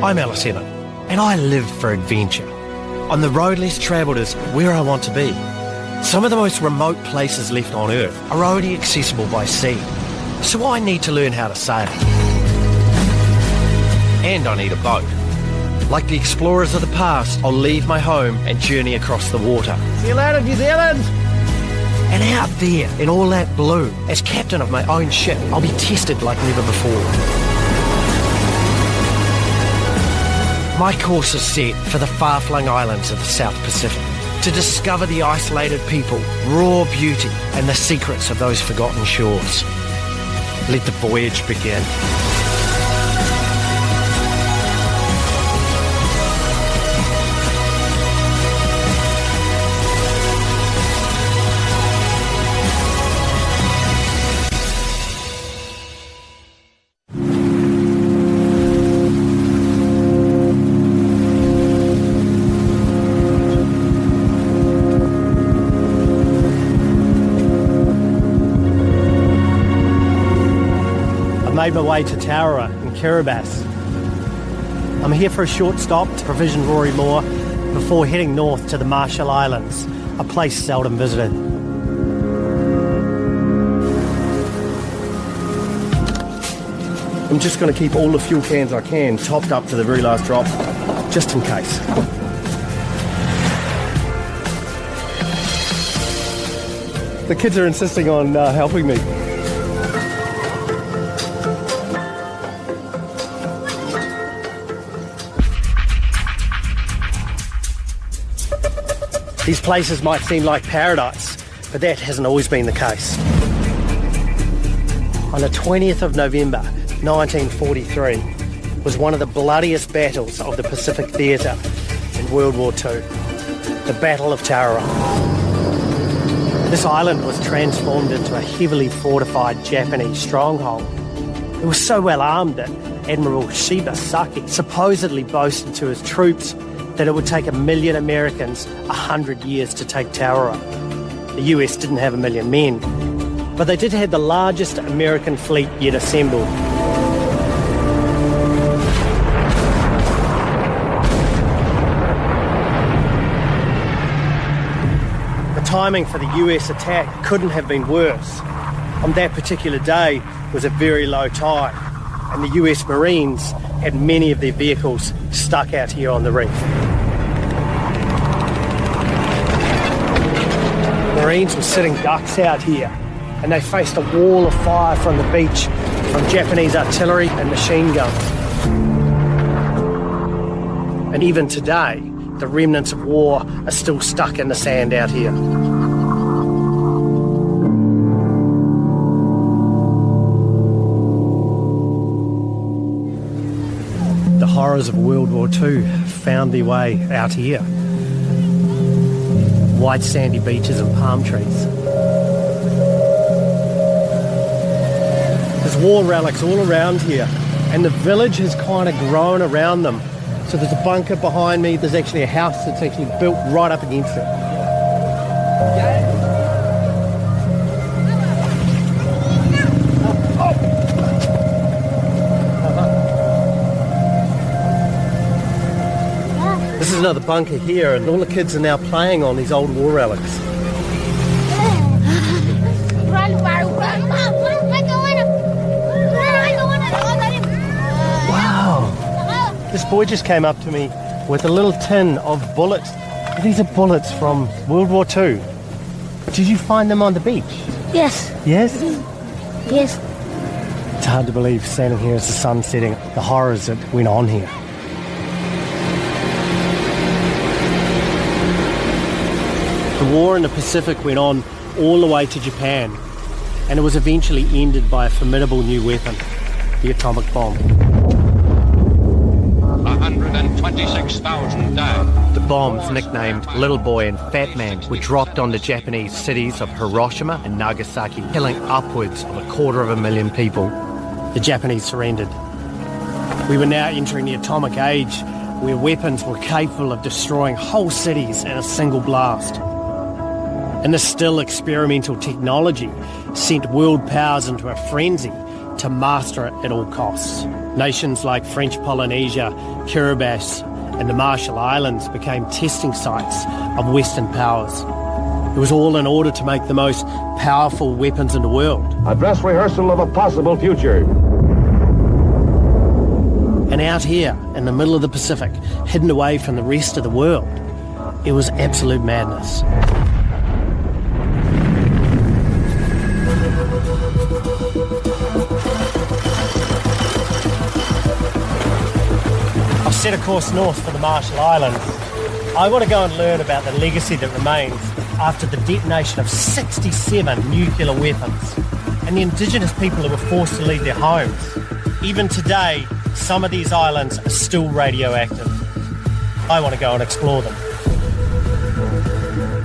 I'm Alice, and I live for adventure. On the road less travelled is where I want to be. Some of the most remote places left on Earth are only accessible by sea, so I need to learn how to sail. And I need a boat. Like the explorers of the past, I'll leave my home and journey across the water. See you later, New Zealand! And out there, in all that blue, as captain of my own ship, I'll be tested like never before. My course is set for the far-flung islands of the South Pacific, to discover the isolated people, raw beauty, and the secrets of those forgotten shores. Let the voyage begin. Made my way to Tauranga in Kiribati. I'm here for a short stop to provision Rory Moore before heading north to the Marshall Islands, a place seldom visited. I'm just going to keep all the fuel cans I can topped up to the very last drop, just in case. The kids are insisting on helping me. These places might seem like paradise, but that hasn't always been the case. On the 20th of November 1943 was one of the bloodiest battles of the Pacific Theatre in World War II, the Battle of Tauranga. This island was transformed into a heavily fortified Japanese stronghold. It was so well armed that Admiral Shibasaki supposedly boasted to his troops that it would take 1 million Americans 100 years to take Tauranga. The US didn't have 1 million men, but they did have the largest American fleet yet assembled. The timing for the US attack couldn't have been worse. On that particular day was a very low tide, and the US Marines had many of their vehicles stuck out here on the reef. Marines were sitting ducks out here, and they faced a wall of fire from the beach from Japanese artillery and machine guns. And even today, the remnants of war are still stuck in the sand out here. The horrors of World War II found their way out here. White sandy beaches and palm trees. There's war relics all around here, and the village has kind of grown around them. So there's a bunker behind me, there's actually a house that's actually built right up against it. This is another bunker here, and all the kids are now playing on these old war relics. Wow! This boy just came up to me with a little tin of bullets. These are bullets from World War II. Did you find them on the beach? Yes. Yes? Yes. It's hard to believe standing here as the sun's setting, the horrors that went on here. The war in the Pacific went on all the way to Japan, and it was eventually ended by a formidable new weapon, the atomic bomb. 126,000 died. The bombs, nicknamed Little Boy and Fat Man, were dropped on the Japanese cities of Hiroshima and Nagasaki, killing upwards of 250,000 people. The Japanese surrendered. We were now entering the atomic age, where weapons were capable of destroying whole cities in a single blast. And this still experimental technology sent world powers into a frenzy to master it at all costs. Nations like French Polynesia, Kiribati, and the Marshall Islands became testing sites of Western powers. It was all in order to make the most powerful weapons in the world. A dress rehearsal of a possible future. And out here, in the middle of the Pacific, hidden away from the rest of the world, it was absolute madness. I've set a course north for the Marshall Islands. I want to go and learn about the legacy that remains after the detonation of 67 nuclear weapons and the indigenous people who were forced to leave their homes. Even today, some of these islands are still radioactive. I want to go and explore them.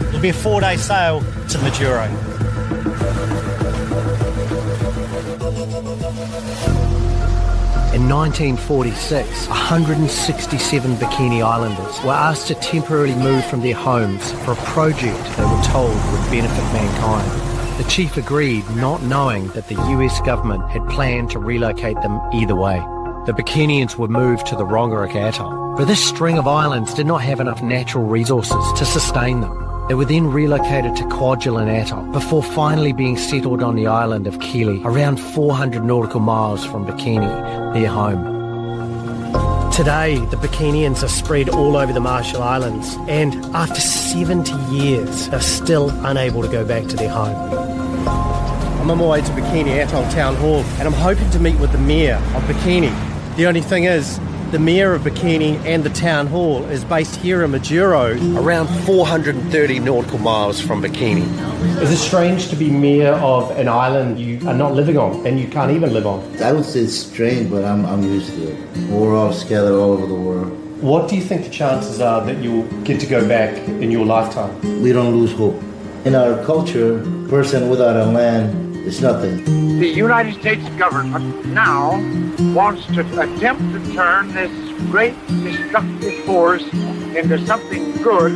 It'll be a 4-day sail to Majuro. In 1946, 167 Bikini Islanders were asked to temporarily move from their homes for a project they were told would benefit mankind. The chief agreed, not knowing that the US government had planned to relocate them either way. The Bikinians were moved to the Rongerik Atoll, but this string of islands did not have enough natural resources to sustain them. They were then relocated to Kwajalein Atoll before finally being settled on the island of Kili, around 400 nautical miles from Bikini, their home. Today, the Bikinians are spread all over the Marshall Islands, and after 70 years, are still unable to go back to their home. I'm on my way to Bikini Atoll Town Hall, and I'm hoping to meet with the Mayor of Bikini. The only thing is, the Mayor of Bikini and the Town Hall is based here in Majuro, Around 430 nautical miles from Bikini. Is it strange to be Mayor of an island you are not living on, and you can't even live on? I would say it's strange, but I'm used to it. We're all scattered all over the world. What do you think the chances are that you'll get to go back in your lifetime? We don't lose hope. In our culture, person without a land is nothing. The United States government now wants to attempt to turn this great destructive force into something good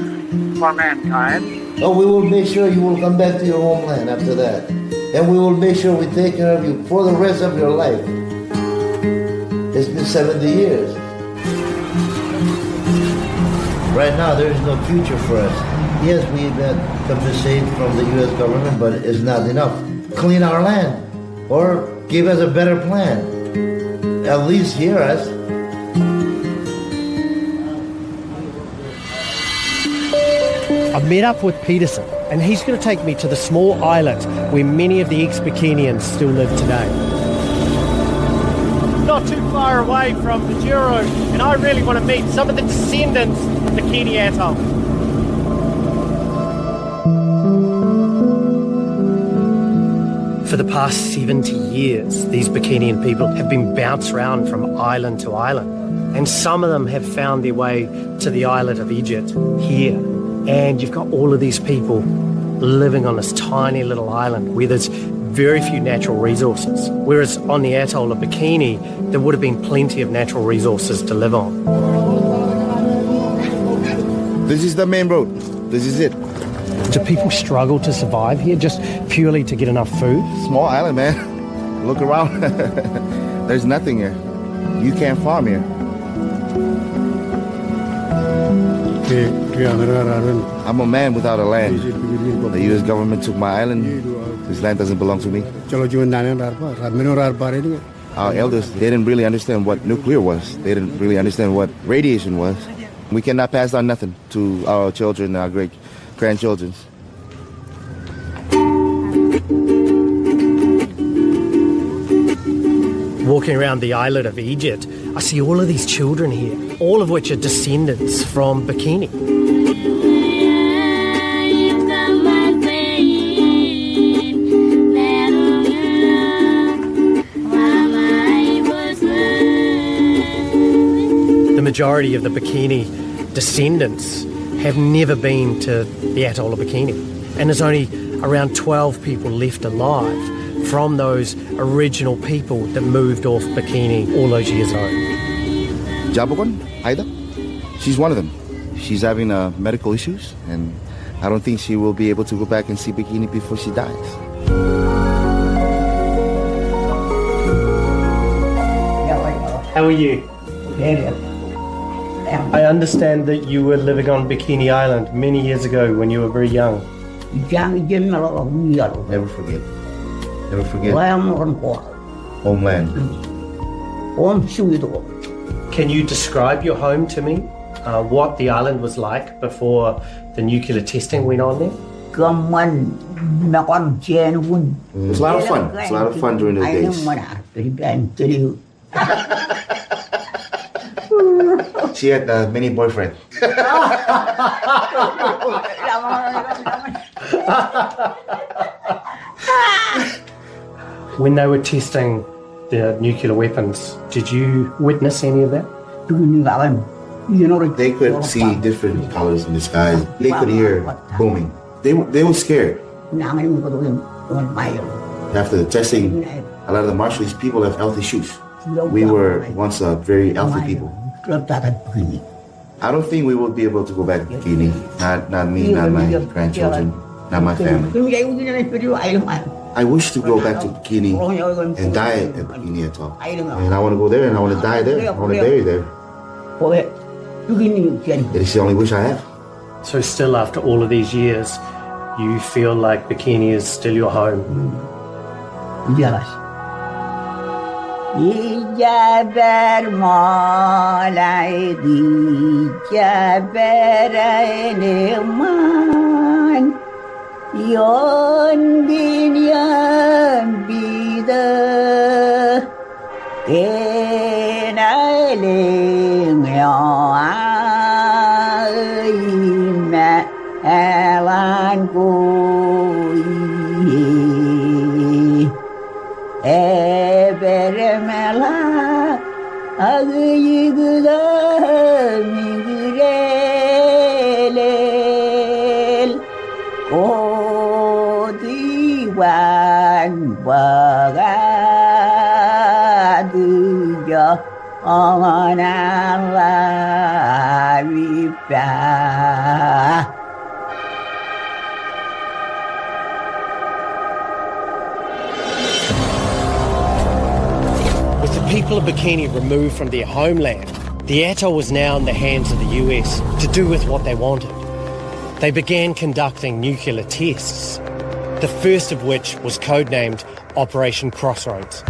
for mankind. Oh, we will make sure you will come back to your homeland after that. And we will make sure we take care of you for the rest of your life. It's been 70 years. Right now, there is no future for us. Yes, we've had compensation from the U.S. government, but it's not enough. Clean our land or give us a better plan. At least hear us. I've met up with Peterson, and he's going to take me to the small islet where many of the ex-Bikinians still live today. Not too far away from Majuro, and I really want to meet some of the descendants of Bikini Atoll. For the past 70 years, these Bikinian people have been bounced around from island to island, and some of them have found their way to the islet of Egypt here. And you've got all of these people living on this tiny little island where there's very few natural resources, whereas on the atoll of Bikini, there would have been plenty of natural resources to live on. This is the main road. This is it. Do people struggle to survive here just purely to get enough food? Small island, man. Look around. There's nothing here. You can't farm here. I'm a man without a land. The U.S. government took my island. This land doesn't belong to me. Our elders, they didn't really understand what nuclear was. They didn't really understand what radiation was. We cannot pass on nothing to our children, our great-grandchildren. Walking around the islet of Egypt, I see all of these children here, all of which are descendants from Bikini. The majority of the Bikini descendants have never been to the atoll of Bikini, and there's only around 12 people left alive from those original people that moved off Bikini all those years ago. Jabukon, Aida, she's one of them. She's having medical issues, and I don't think she will be able to go back and see Bikini before she dies. How are you? Very I understand that you were living on Bikini Island many years ago when you were very young. Never forget. Never forget. Homeland. Can you describe your home to me? What the island was like before the nuclear testing went on there? It was a lot of fun. It was a lot of fun during those days. She had many boyfriends. When they were testing the nuclear weapons, did you witness any of that? They could see different colors in the sky. They could hear booming. They were scared. After the testing, a lot of the Marshallese people have healthy shoes. We were once very healthy people. I don't think we will be able to go back to Bikini. Not me, not my grandchildren, not my family. I wish to go back to Bikini and die at Bikini Atoll. And I want to go there and I want to die there. I want to bury there. It's the only wish I have. So still after all of these years, you feel like Bikini is still your home? Jaber malay di jaber eleman yon binyan bida enaling yo'ayma elan kui Eberemela agıyıgıda migirelel O diwan bagadıca Amanallah vipah People of Bikini removed from their homeland, the atoll was now in the hands of the US to do with what they wanted. They began conducting nuclear tests, the first of which was codenamed Operation Crossroads.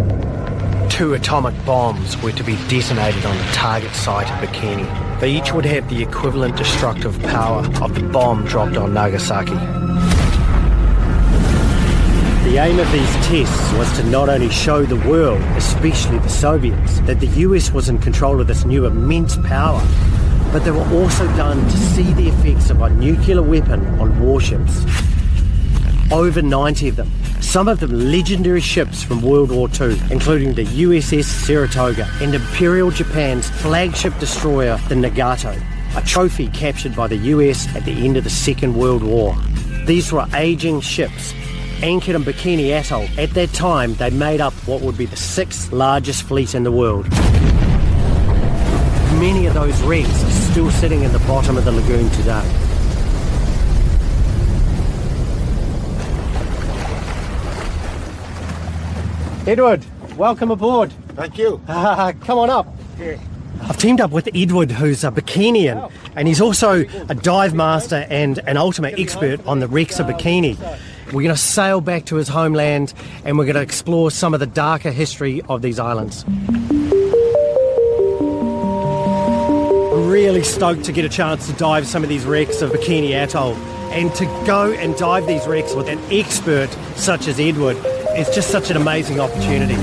2 atomic bombs were to be detonated on the target site of Bikini. They each would have the equivalent destructive power of the bomb dropped on Nagasaki. The aim of these tests was to not only show the world, especially the Soviets, that the US was in control of this new immense power, but they were also done to see the effects of a nuclear weapon on warships. Over 90 of them, some of them legendary ships from World War II, including the USS Saratoga and Imperial Japan's flagship destroyer, the Nagato, a trophy captured by the US at the end of the Second World War. These were aging ships anchored in Bikini Atoll. At that time, they made up what would be the 6th largest fleet in the world. Many of those wrecks are still sitting in the bottom of the lagoon today. Edward, welcome aboard. Thank you. Come on up. I've teamed up with Edward, who's a Bikinian, and he's also a dive master and an ultimate expert on the wrecks of Bikini. We're going to sail back to his homeland and we're going to explore some of the darker history of these islands. I'm really stoked to get a chance to dive some of these wrecks of Bikini Atoll, and to go and dive these wrecks with an expert such as Edward. It's just such an amazing opportunity.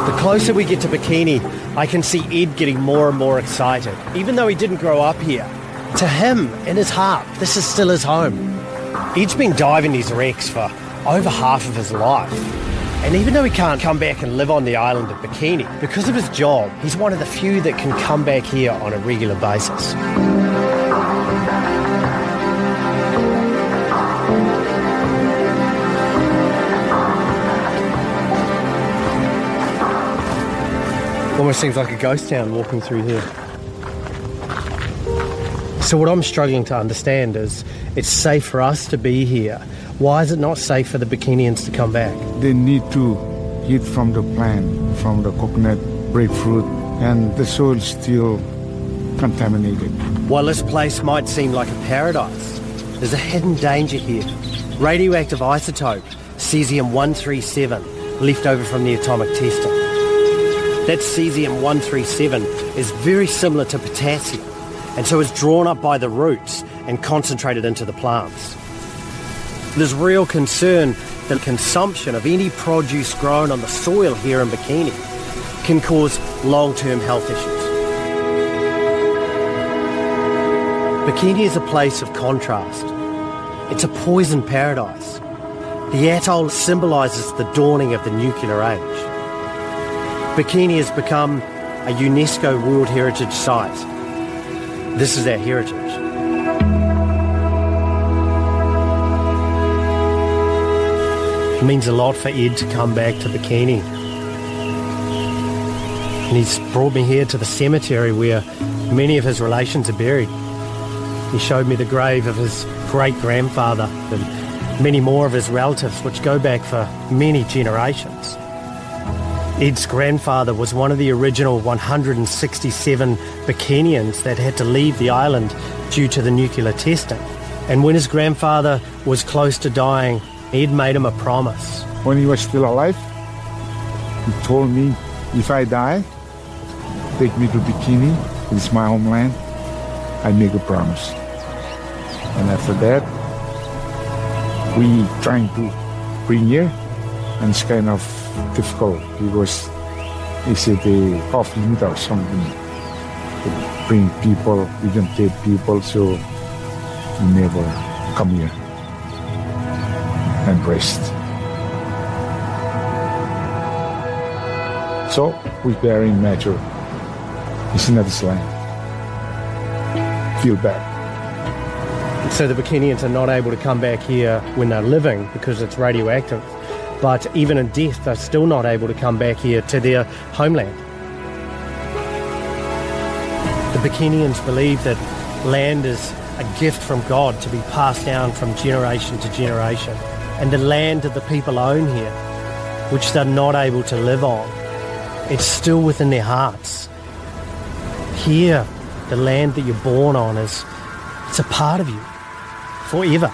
The closer we get to Bikini, I can see Ed getting more and more excited. Even though he didn't grow up here, to him, in his heart, this is still his home. Ed's been diving these wrecks for over half of his life. And even though he can't come back and live on the island of Bikini, because of his job, he's one of the few that can come back here on a regular basis. Almost seems like a ghost town walking through here. So what I'm struggling to understand is it's safe for us to be here. Why is it not safe for the Bikinians to come back? They need to eat from the plant, from the coconut, breadfruit, and the soil is still contaminated. While this place might seem like a paradise, there's a hidden danger here. Radioactive isotope, cesium-137, left over from the atomic testing. That cesium-137 is very similar to potassium, and so it's drawn up by the roots and concentrated into the plants. There's real concern that consumption of any produce grown on the soil here in Bikini can cause long-term health issues. Bikini is a place of contrast. It's a poison paradise. The atoll symbolises the dawning of the nuclear age. Bikini has become a UNESCO World Heritage Site. This is our heritage. It means a lot for Ed to come back to Bikini. And he's brought me here to the cemetery where many of his relations are buried. He showed me the grave of his great-grandfather and many more of his relatives, which go back for many generations. Ed's grandfather was one of the original 167 Bikinians that had to leave the island due to the nuclear testing. And when his grandfather was close to dying, Ed made him a promise. When he was still alive, he told me, if I die, take me to Bikini, it's my homeland, I make a promise. And after that, we trying to bring here, and it's kind of difficult because is it off limit or something to bring people, we can take people, so we never come here and rest. So we bury in nature. It's not this land. Feel bad. So the Bikinians are not able to come back here when they're living because it's radioactive. But even in death, they're still not able to come back here to their homeland. The Bikinians believe that land is a gift from God to be passed down from generation to generation. And the land that the people own here, which they're not able to live on, it's still within their hearts. Here, the land that you're born on it's a part of you, forever.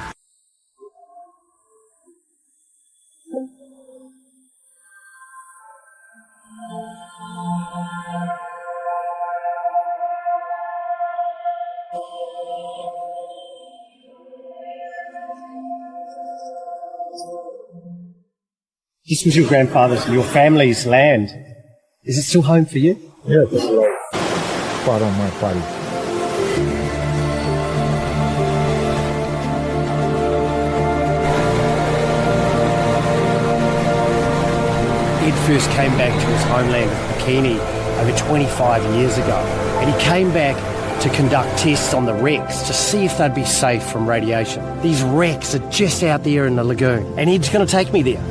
This was your grandfather's, your family's land. Is it still home for you? Yeah, this is like part of my body. Ed first came back to his homeland of Bikini over 25 years ago, and he came back to conduct tests on the wrecks to see if they'd be safe from radiation. These wrecks are just out there in the lagoon, and Ed's going to take me there.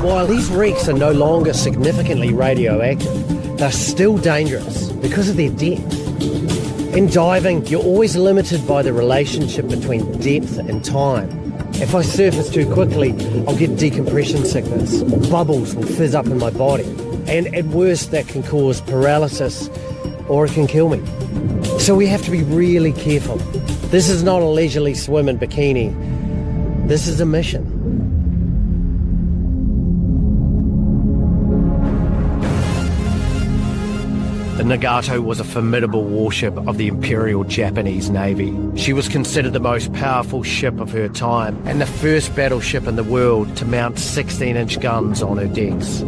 While these wrecks are no longer significantly radioactive, they're still dangerous because of their depth. In diving, you're always limited by the relationship between depth and time. If I surface too quickly, I'll get decompression sickness. Bubbles will fizz up in my body. And at worst, that can cause paralysis or it can kill me. So we have to be really careful. This is not a leisurely swim in Bikini. This is a mission. The Nagato was a formidable warship of the Imperial Japanese Navy. She was considered the most powerful ship of her time and the first battleship in the world to mount 16-inch guns on her decks.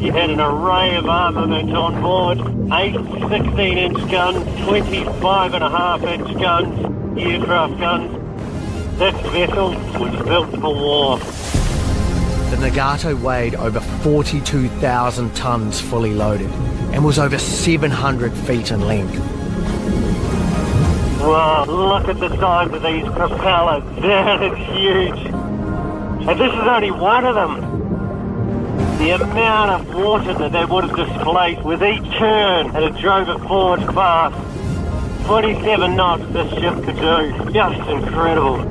You had an array of armament on board, 8 16-inch guns, 25.5-inch guns, aircraft guns. This vessel was built for war. The Nagato weighed over 42,000 tons fully loaded and was over 700 feet in length. Wow, look at the size of these propellers. That is huge. And this is only one of them. The amount of water that they would have displaced with each turn, and it drove it forward fast. 27 knots this ship could do. Just incredible.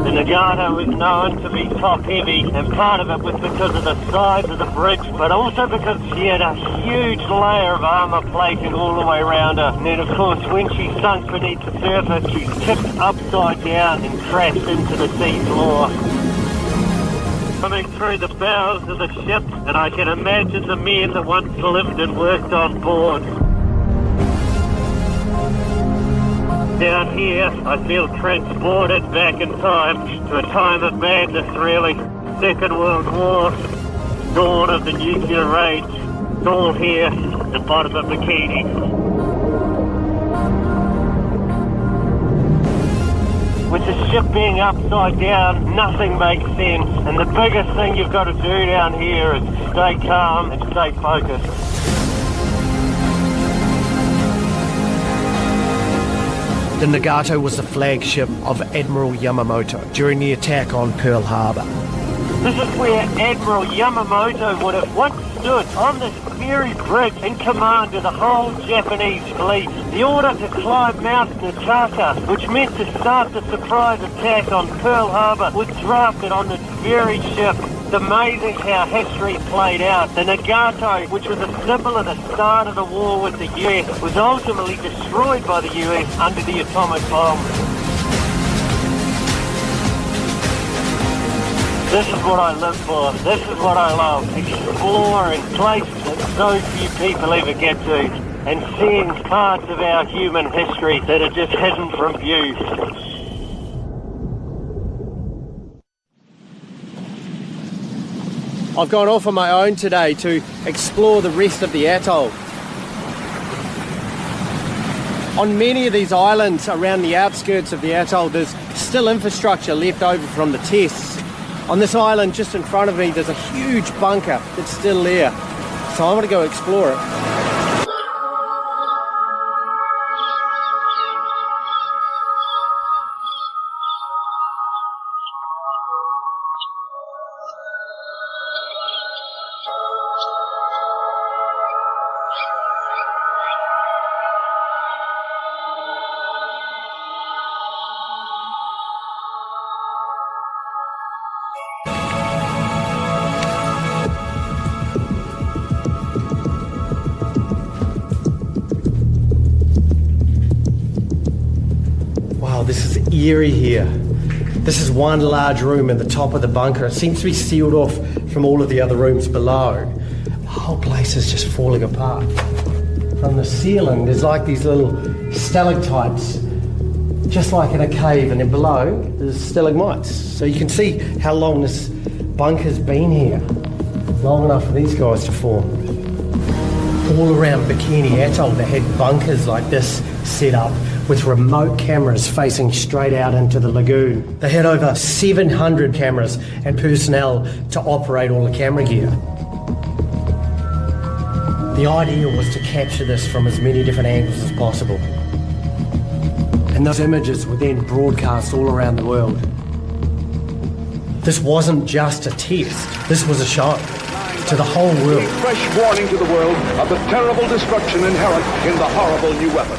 The Nagato is known to be top heavy, and part of it was because of the size of the bridge, but also because she had a huge layer of armour plating all the way around her. And then of course when she sunk beneath the surface, she tipped upside down and crashed into the sea floor. Coming through the bows of the ship, and I can imagine the men that once lived and worked on board. Down here, I feel transported back in time to a time of madness, really. Second World War, dawn of the nuclear age. It's all here at the bottom of Bikini. With the ship being upside down, nothing makes sense. And the biggest thing you've got to do down here is stay calm and stay focused. The Nagato was the flagship of Admiral Yamamoto during the attack on Pearl Harbor. This is where Admiral Yamamoto would have once stood on this very bridge in command of the whole Japanese fleet. The order to climb Mount Nataka, which meant to start the surprise attack on Pearl Harbor, was drafted on this very ship. It's amazing how history played out. The Nagato, which was a symbol of the start of the war with the US, was ultimately destroyed by the US under the atomic bomb. This is what I live for. This is what I love. Exploring places that so few people ever get to, and seeing parts of our human history that are just hidden from view. I've gone off on my own today to explore the rest of the atoll. On many of these islands around the outskirts of the atoll, there's still infrastructure left over from the tests. On this island just in front of me, there's a huge bunker that's still there. So I want to go explore it. This is eerie here. This is one large room in the top of the bunker. It seems to be sealed off from all of the other rooms below. The whole place is just falling apart. From the ceiling, there's like these little stalactites, just like in a cave, and then below, there's stalagmites. So you can see how long this bunker's been here. Long enough for these guys to form. All around Bikini Atoll, they had bunkers like this set up, with remote cameras facing straight out into the lagoon. They had over 700 cameras and personnel to operate all the camera gear. The idea was to capture this from as many different angles as possible. And those images were then broadcast all around the world. This wasn't just a test, this was a show to the whole world. A fresh warning to the world of the terrible destruction inherent in the horrible new weapon.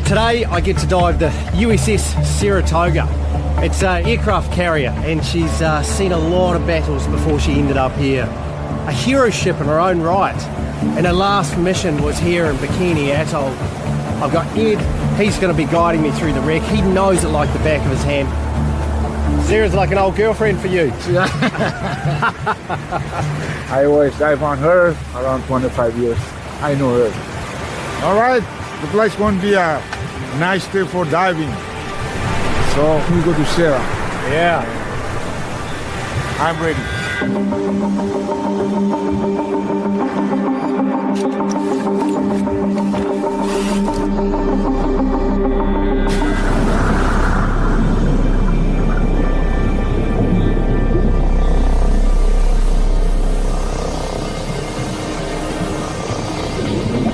Today I get to dive the USS Saratoga. It's an aircraft carrier, and she's seen a lot of battles before she ended up here. A hero ship in her own right, and her last mission was here in Bikini Atoll. I've got Ed, he's going to be guiding me through the wreck. He knows it like the back of his hand. Sarah's like an old girlfriend for you. I always dive on her around 25 years. I know her. All right, the place won't be a nice day for diving. So we go to Sarah. Yeah. I'm ready.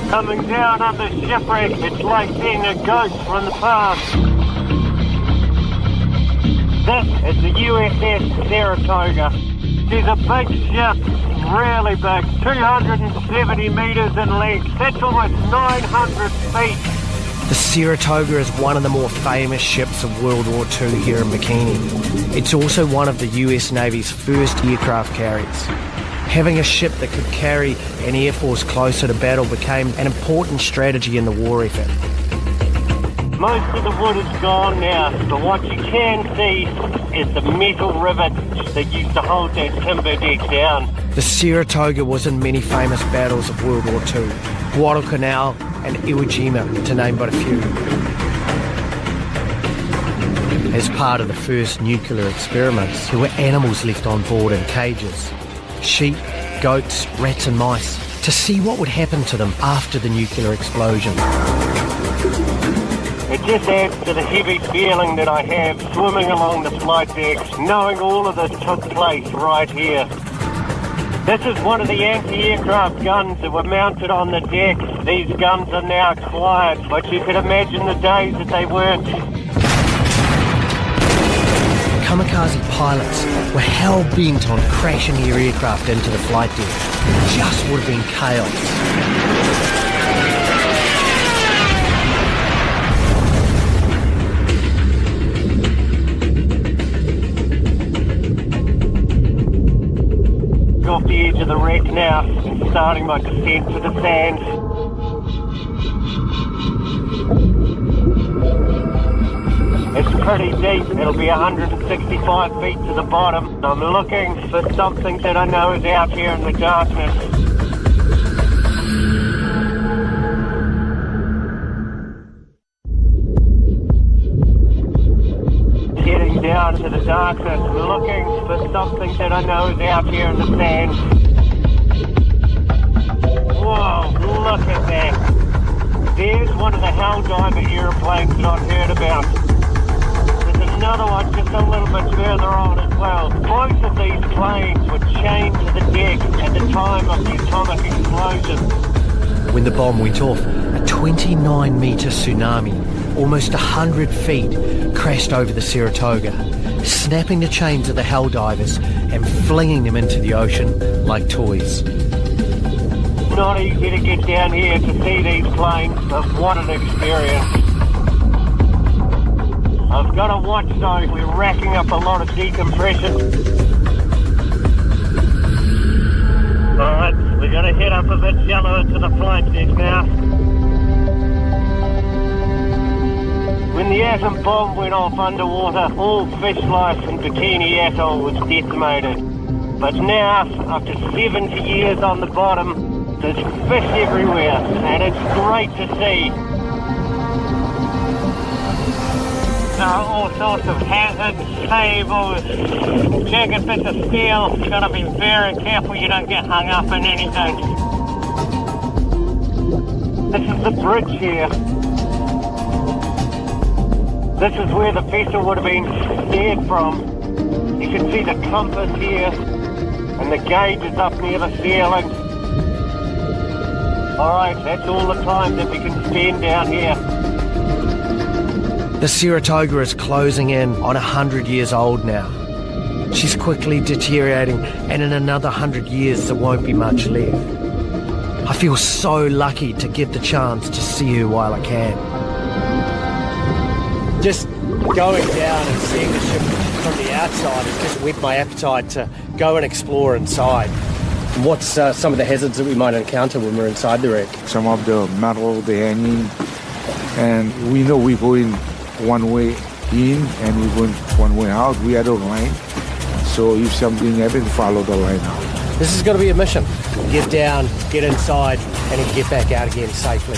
Coming down on the shipwreck, it's like seeing a ghost from the past. This is the USS Saratoga. She's a big ship, really big, 270 metres in length. That's almost 900 feet. The Saratoga is one of the more famous ships of World War II here in Bikini. It's also one of the US Navy's first aircraft carriers. Having a ship that could carry an air force closer to battle became an important strategy in the war effort. Most of the wood is gone now, but what you can see is the metal rivets that used to hold that timber deck down. The Saratoga was in many famous battles of World War II, Guadalcanal and Iwo Jima, to name but a few. As part of the first nuclear experiments, there were animals left on board in cages. Sheep, goats, rats and mice, to see what would happen to them after the nuclear explosion. It just adds to the heavy feeling that I have swimming along the flight decks, knowing all of this took place right here. This is one of the anti-aircraft guns that were mounted on the deck. These guns are now quiet, but you can imagine the days that they weren't. Kamikaze pilots were hell-bent on crashing their aircraft into the flight deck. It just would have been chaos. Off the edge of the wreck now and starting my descent to the sand. It's pretty deep. It'll be 165 feet to the bottom. I'm looking for something that I know is out here in the darkness. Heading down to the darkness, looking for something that I know is out here in the sand. Whoa, look at that. There's one of the Helldiver aeroplanes that I've heard about. There's another one just a little bit further on as well. Both of these planes were chained to the deck at the time of the atomic explosion. When the bomb went off, a 29-metre tsunami, almost 100 feet, crashed over the Saratoga, snapping the chains of the Helldivers and flinging them into the ocean like toys. Not easy to get down here to see these planes, but what an experience. I've got to watch though, we're racking up a lot of decompression. Alright, we're going to head up a bit shallower to the flight deck now. When the atom bomb went off underwater, all fish life in Bikini Atoll was decimated. But now, after 70 years on the bottom, there's fish everywhere, and it's great to see. All sorts of hazards, cables, jagged bits of steel. You've got to be very careful you don't get hung up in anything. This is the bridge here. This is where the vessel would have been steered from. You can see the compass here, and the gauge is up near the ceiling. Alright, that's all the time that we can spend down here. The Saratoga is closing in on 100 years old now. She's quickly deteriorating, and in another 100 years there won't be much left. I feel so lucky to get the chance to see her while I can. Just going down and seeing the ship from the outside has just whet my appetite to go and explore inside. What's some of the hazards that we might encounter when we're inside the wreck? Some of the metal, the hanging, and we know we're going one way in and we're going one way out. We are the line, so if something happens, follow the line out. This is going to be a mission. Get down, get inside, and then get back out again safely.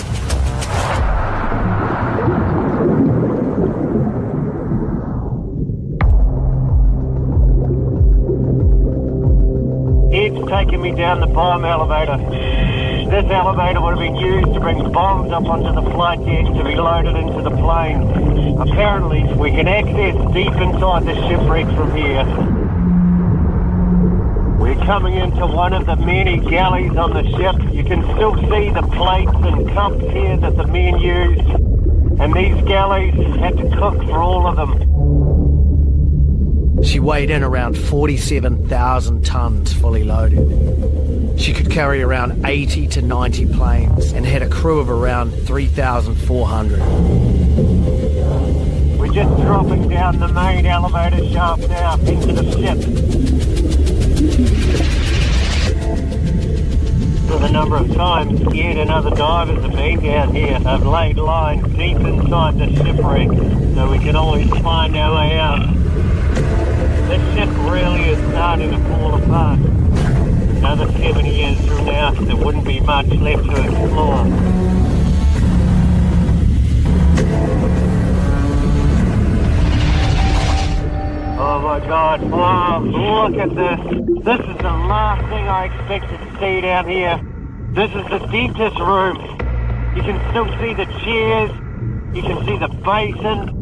Ed's taking me down the bomb elevator. This elevator would have been used to bring bombs up onto the flight deck to be loaded into the plane. Apparently, we can access deep inside the shipwreck from here. We're coming into one of the many galleys on the ship. You can still see the plates and cups here that the men used. And these galleys had to cook for all of them. She weighed in around 47,000 tons fully loaded. She could carry around 80 to 90 planes and had a crew of around 3,400. We're just dropping down the main elevator shaft now into the ship. For the number of times Ed and other divers have been down here, have laid lines deep inside the shipwreck so we can always find our way out. This ship really is starting to fall apart. Another 70 years from now, there wouldn't be much left to explore. Oh my God, wow, look at this. This is the last thing I expected to see down here. This is the dentist room. You can still see the chairs. You can see the basin.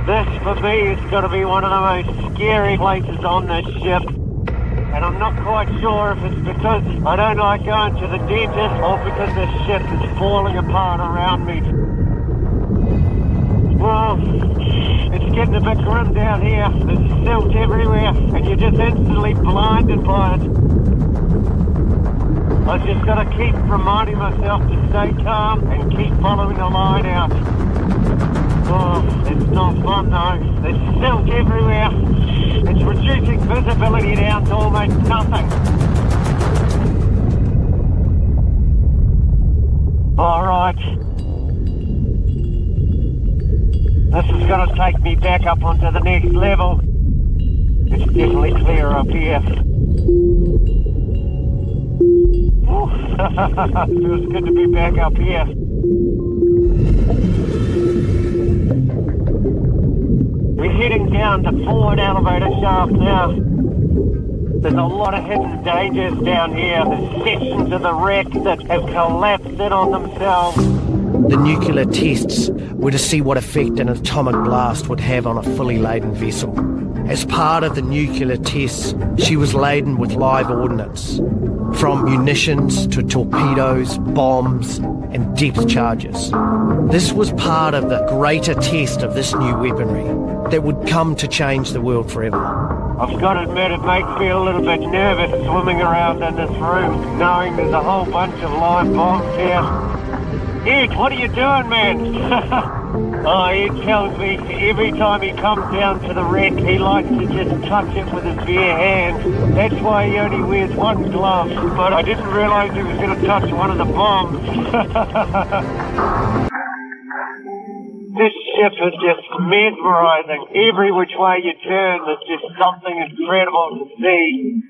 This, for me, is going to be one of the most scary places on this ship. And I'm not quite sure if it's because I don't like going to the dentist or because this ship is falling apart around me. Well, it's getting a bit grim down here. There's silt everywhere, and you're just instantly blinded by it. I've just got to keep reminding myself to stay calm and keep following the line out. Oh, it's not fun though. There's silt everywhere. It's reducing visibility down to almost nothing. Alright. This is going to take me back up onto the next level. It's definitely clearer up here. Feels good to be back up here. We're heading down the forward elevator shaft now. There's a lot of hidden dangers down here. There's sections of the wreck that have collapsed in on themselves. The nuclear tests were to see what effect an atomic blast would have on a fully laden vessel. As part of the nuclear tests, she was laden with live ordnance, from munitions to torpedoes, bombs, and depth charges. This was part of the greater test of this new weaponry that would come to change the world forever. I've got to admit, it makes me a little bit nervous swimming around in this room, knowing there's a whole bunch of live bombs here. Ed, what are you doing, man? Oh, Ed tells me every time he comes down to the wreck, he likes to just touch it with his bare hand. That's why he only wears one glove. But I didn't realise he was going to touch one of the bombs. This ship is just mesmerising. Every which way you turn, there's just something incredible to see.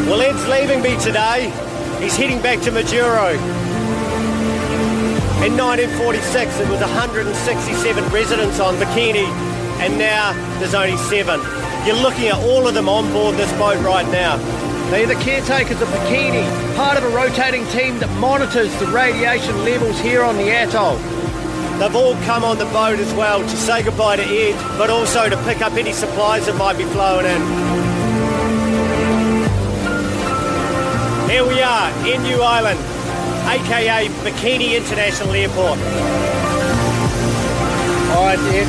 Well, Ed's leaving me today. He's heading back to Majuro. In 1946, there was 167 residents on Bikini, and now there's only 7. You're looking at all of them on board this boat right now. They're the caretakers of Bikini, part of a rotating team that monitors the radiation levels here on the atoll. They've all come on the boat as well to say goodbye to Ed, but also to pick up any supplies that might be flowing in. Here we are in New Island, aka Bikini International Airport. All right, Ed.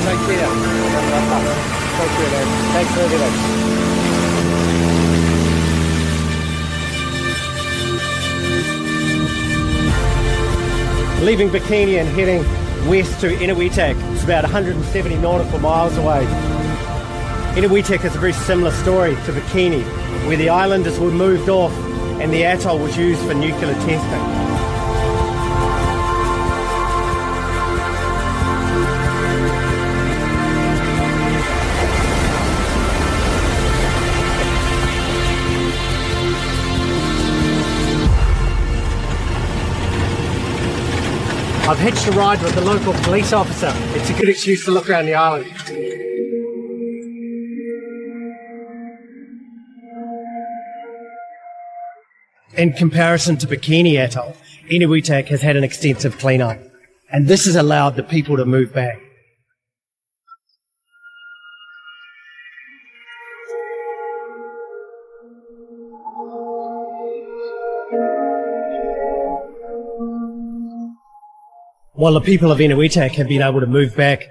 Take care. Take care, man. Thanks for everything. Leaving Bikini and heading west to Inuitak. It's about 170 nautical miles away. Inuitak has a very similar story to Bikini, where the islanders were moved off and the atoll was used for nuclear testing. I've hitched a ride with the local police officer. It's a good excuse to look around the island. In comparison to Bikini Atoll, Inuitak has had an extensive clean-up, and this has allowed the people to move back. While the people of Inuitak have been able to move back,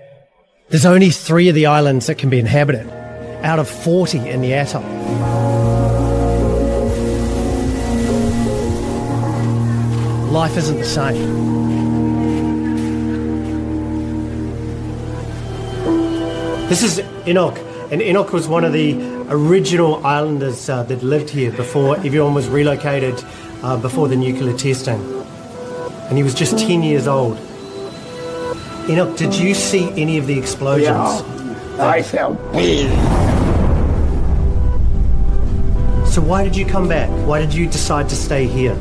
there's only 3 of the islands that can be inhabited, out of 40 in the atoll. Life isn't the same. This is Enoch, and Enoch was one of the original islanders that lived here before everyone was relocated before the nuclear testing. And he was just 10 years old. Enoch, did you see any of the explosions? Yeah, I felt pain. So why did you come back? Why did you decide to stay here?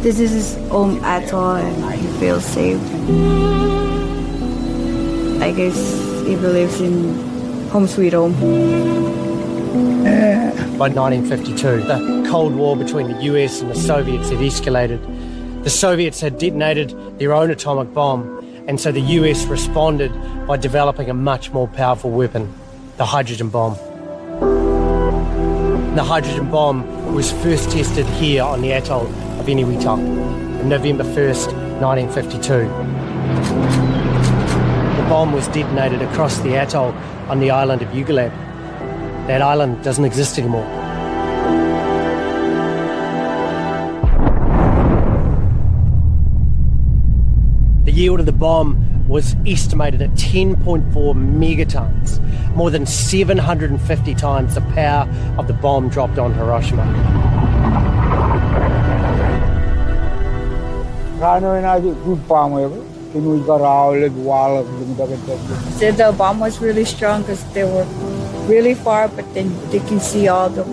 This is his home atoll and he feels safe. I guess he believes in home sweet home. By 1952, the Cold War between the US and the Soviets had escalated. The Soviets had detonated their own atomic bomb, and so the US responded by developing a much more powerful weapon, the hydrogen bomb. The hydrogen bomb was first tested here on the atoll of Inuitak on November 1st, 1952. The bomb was detonated across the atoll on the island of Ugalab. That island doesn't exist anymore. The yield of the bomb was estimated at 10.4 megatons, more than 750 times the power of the bomb dropped on Hiroshima. Said the bomb was really strong because they were really far, but then they can see all the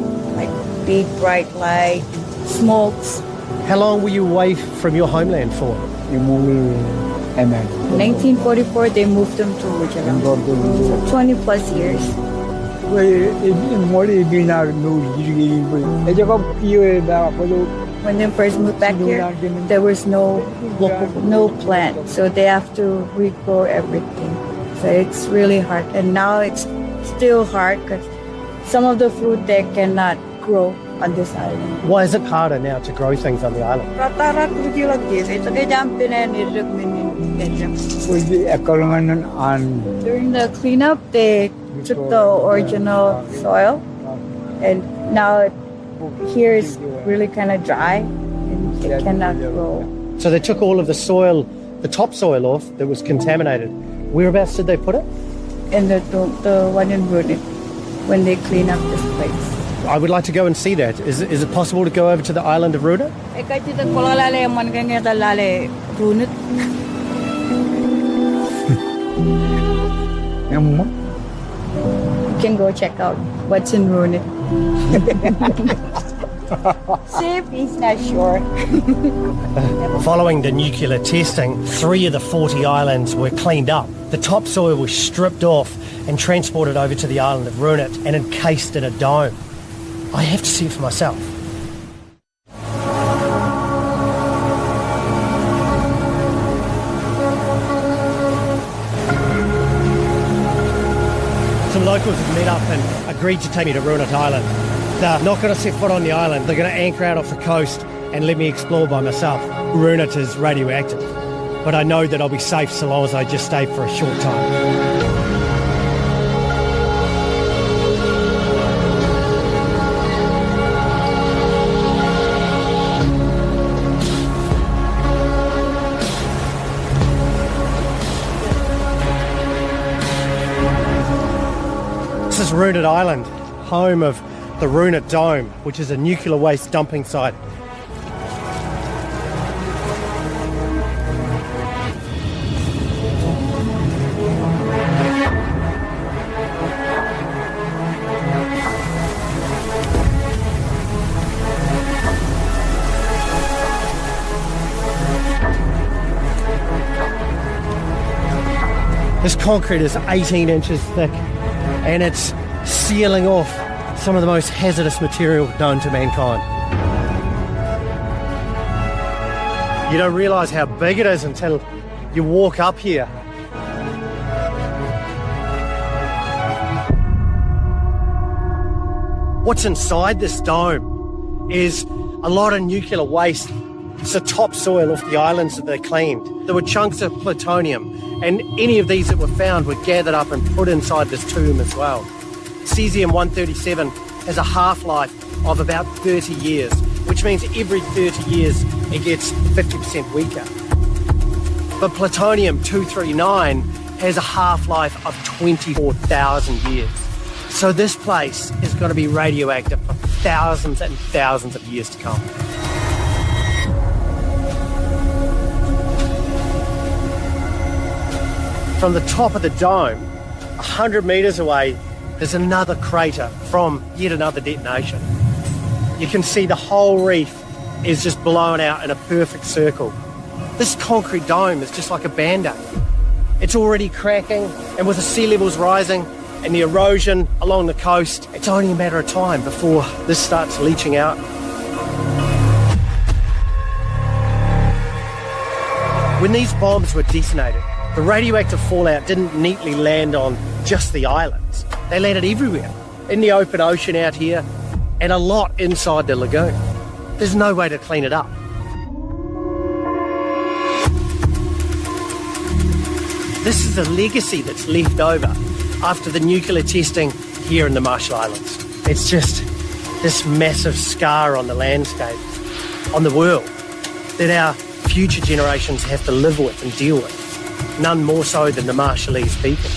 big bright light, smokes. How long were you away from your homeland for? 1944, they moved them to Gujarat. So 20 plus years. When they first moved back here, there was no plant, so they have to regrow everything. So it's really hard, and now it's still hard because some of the fruit they cannot grow on this island. Why is it harder now to grow things on the island? During the cleanup, they took the original soil, and now here is really kind of dry, and it cannot grow. So they took all of the soil, the topsoil off that was contaminated. Whereabouts did they put it? And the one in Brunei, when they clean up this place. I would like to go and see that. Is it possible to go over to the island of Ruda? You can go check out what's in Brunei. See if he's not sure. Following the nuclear testing, 3 of the 40 islands were cleaned up. The topsoil was stripped off and transported over to the island of Runit and encased in a dome. I have to see it for myself. Some locals have met up and agreed to take me to Runit Island. They're not going to set foot on the island. They're going to anchor out off the coast and let me explore by myself. Runit is radioactive, but I know that I'll be safe so long as I just stay for a short time. This is Runit Island, home of the Runit Dome, which is a nuclear waste dumping site. This concrete is 18 inches thick, and it's sealing off some of the most hazardous material known to mankind. You don't realise how big it is until you walk up here. What's inside this dome is a lot of nuclear waste. It's the topsoil off the islands that they claimed. There were chunks of plutonium, and any of these that were found were gathered up and put inside this tomb as well. Cesium-137 has a half-life of about 30 years, which means every 30 years it gets 50% weaker. But plutonium-239 has a half-life of 24,000 years. So this place is going to be radioactive for thousands and thousands of years to come. From the top of the dome, 100 metres away, there's another crater from yet another detonation. You can see the whole reef is just blown out in a perfect circle. This concrete dome is just like a Band-Aid. It's already cracking, and with the sea levels rising and the erosion along the coast, it's only a matter of time before this starts leaching out. When these bombs were detonated, the radioactive fallout didn't neatly land on just the islands. They landed everywhere, in the open ocean out here, and a lot inside the lagoon. There's no way to clean it up. This is a legacy that's left over after the nuclear testing here in the Marshall Islands. It's just this massive scar on the landscape, on the world, that our future generations have to live with and deal with. None more so than the Marshallese people.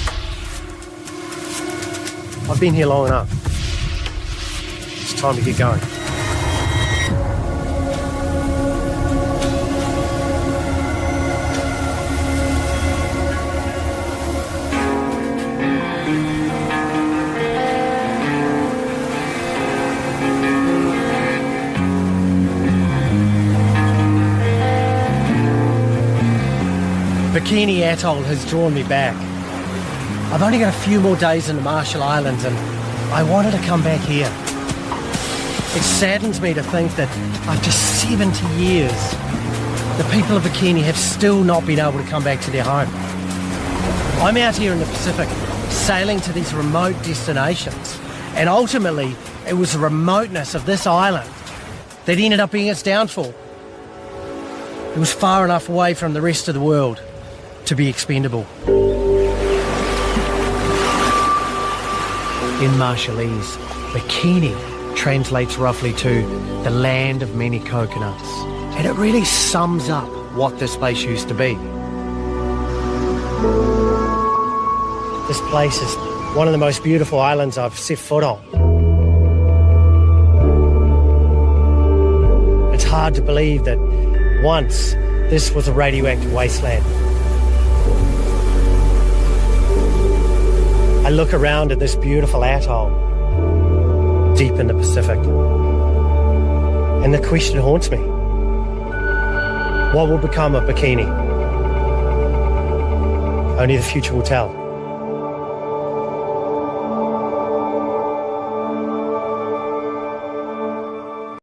I've been here long enough. It's time to get going. Bikini Atoll has drawn me back. I've only got a few more days in the Marshall Islands and I wanted to come back here. It saddens me to think that after 70 years, the people of Bikini have still not been able to come back to their home. I'm out here in the Pacific, sailing to these remote destinations, and ultimately it was the remoteness of this island that ended up being its downfall. It was far enough away from the rest of the world to be expendable. In Marshallese, Bikini translates roughly to the land of many coconuts, and it really sums up what this place used to be. This place is one of the most beautiful islands I've set foot on. It's hard to believe that once this was a radioactive wasteland. I look around at this beautiful atoll deep in the Pacific, and the question haunts me. What will become of Bikini? Only the future will tell.